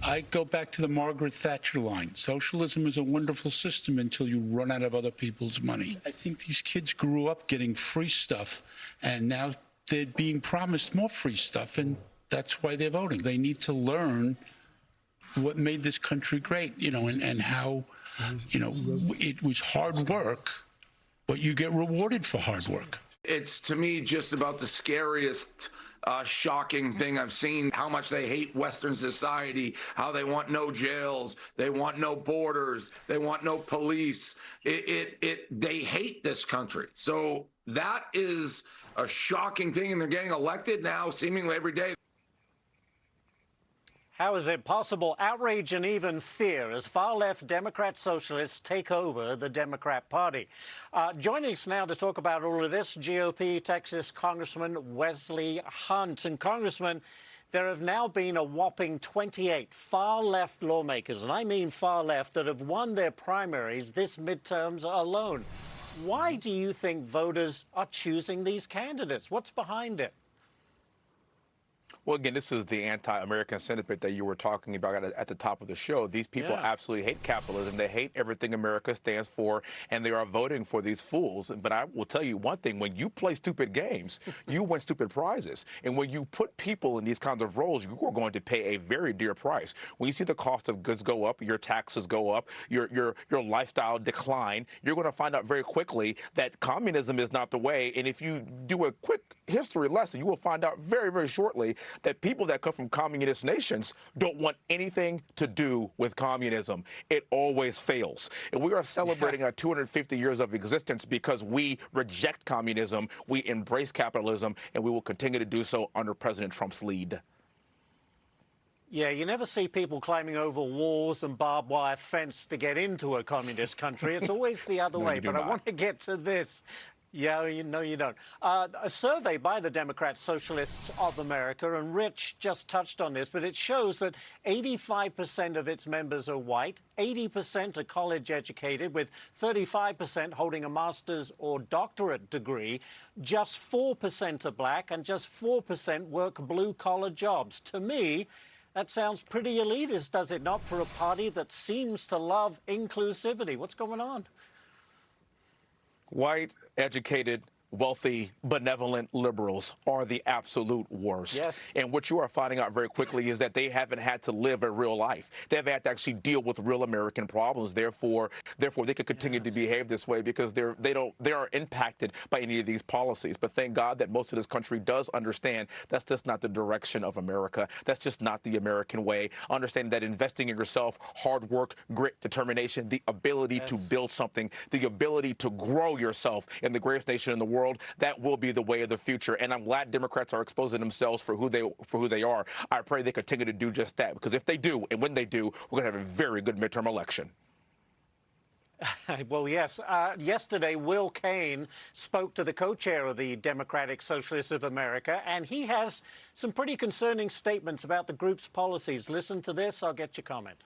I go back to the Margaret Thatcher line. Socialism is a wonderful system until you run out of other people's money. I think these kids grew up getting free stuff, and now they're being promised more free stuff, and that's why they're voting. They need to learn what made this country great, and how, it was hard work, but you get rewarded for hard work. It's, to me, just about the scariest, shocking thing I've seen, how much they hate Western society, how they want no jails, they want no borders, they want no police. They hate this country. So that is a shocking thing, and they're getting elected now seemingly every day. How is it possible? Outrage and even fear as far-left Democrat socialists take over the Democrat Party. Joining us now to talk about all of this, GOP Texas Congressman Wesley Hunt. And Congressman, there have now been a whopping 28 far-left lawmakers, and I mean far-left, that have won their primaries this midterms alone. Why do you think voters are choosing these candidates? What's behind it? Well, again, this is the anti-American sentiment that you were talking about at the top of the show. These people absolutely hate capitalism. They hate everything America stands for, and they are voting for these fools. But I will tell you one thing. When you play stupid games, you win stupid prizes. And when you put people in these kinds of roles, you are going to pay a very dear price. When you see the cost of goods go up, your taxes go up, your lifestyle decline, you're going to find out very quickly that communism is not the way. And if you do a quick history lesson, you will find out very, very shortly that people that come from communist nations don't want anything to do with communism. It always fails. And we are celebrating our 250 years of existence because we reject communism, we embrace capitalism, and we will continue to do so under President Trump's lead. Yeah, you never see people climbing over walls and barbed wire fence to get into a communist country. It's always the other way. But I want to get to this. Yeah, no, you don't. A survey by the Democrat Socialists of America, and Rich just touched on this, but it shows that 85% of its members are white, 80% are college educated, with 35% holding a master's or doctorate degree, just 4% are black, and just 4% work blue-collar jobs. To me, that sounds pretty elitist, does it not, for a party that seems to love inclusivity? What's going on? White, educated, wealthy, benevolent liberals are the absolute worst. Yes. And what you are finding out very quickly is that they haven't had to live a real life. They've had to actually deal with real American problems. Therefore, they could continue to behave this way because they aren't impacted by any of these policies. But thank God that most of this country does understand that's just not the direction of America. That's just not the American way. Understanding that investing in yourself, hard work, grit, determination, the ability to build something, the ability to grow yourself in the greatest nation in the world, that will be the way of the future. And I'm glad Democrats are exposing themselves for who they are. I pray they continue to do just that, because if they do, and when they do, we're going to have a very good midterm election. Well, yes. Yesterday, Will Cain spoke to the co-chair of the Democratic Socialists of America, and he has some pretty concerning statements about the group's policies. Listen to this. I'll get your comment.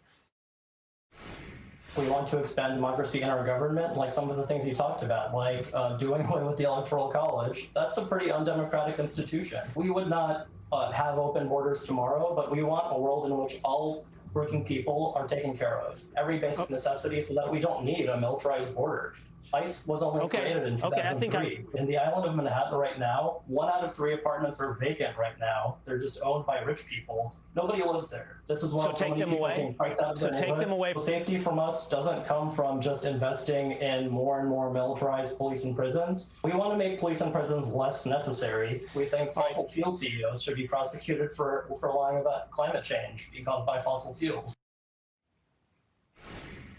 We want to expand democracy in our government, like some of the things you talked about, like doing away with the Electoral College. That's a pretty undemocratic institution. We would not have open borders tomorrow, but we want a world in which all working people are taken care of. Every basic necessity, so that we don't need a militarized border. ICE was only created in 2003. In the island of Manhattan right now, 1 out of 3 apartments are vacant right now. They're just owned by rich people. Nobody lives there. This is why so many people being priced out of their neighborhoods. Safety from us doesn't come from just investing in more and more militarized police and prisons. We want to make police and prisons less necessary. We think fossil fuel CEOs should be prosecuted for lying about climate change being caused by fossil fuels.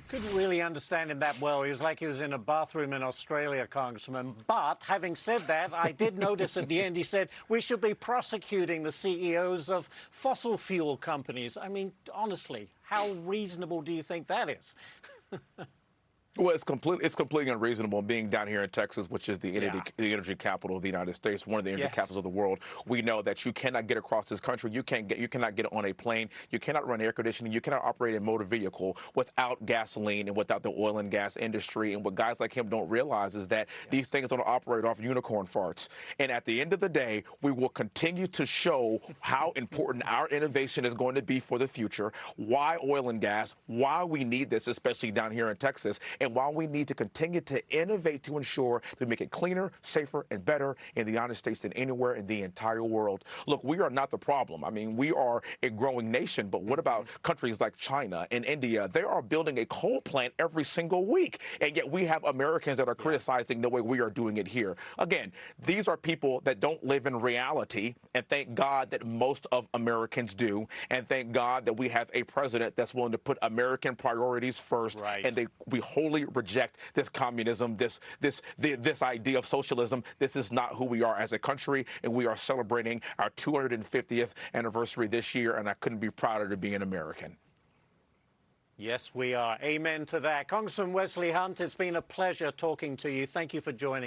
Couldn't really understand him that well. He was like he was in a bathroom in Australia, Congressman. But having said that, I did notice at the end he said we should be prosecuting the CEOs of fossil fuel companies. I mean, honestly, how reasonable do you think that is? Well, it's completely unreasonable. Being down here in Texas, which is the energy capital of the United States, one of the energy capitals of the world, we know that you cannot get across this country. You cannot get on a plane. You cannot run air conditioning. You cannot operate a motor vehicle without gasoline and without the oil and gas industry. And what guys like him don't realize is that these things don't operate off unicorn farts. And at the end of the day, we will continue to show how important our innovation is going to be for the future, why oil and gas, why we need this, especially down here in Texas, and why we need to continue to innovate to ensure to make it cleaner, safer, and better in the United States than anywhere in the entire world. Look, we are not the problem. I mean, we are a growing nation, but what about countries like China and India? They are building a coal plant every single week, and yet we have Americans that are criticizing the way we are doing it here. Again, these are people that don't live in reality, and thank God that most of Americans do, and thank God that we have a president that's willing to put American priorities first, and we wholly reject this communism, this idea of socialism. This is not who we are as a country, and we are celebrating our 250th anniversary this year, and I couldn't be prouder to be an American. Yes, we are. Amen to that. Congressman Wesley Hunt, it's been a pleasure talking to you. Thank you for joining us.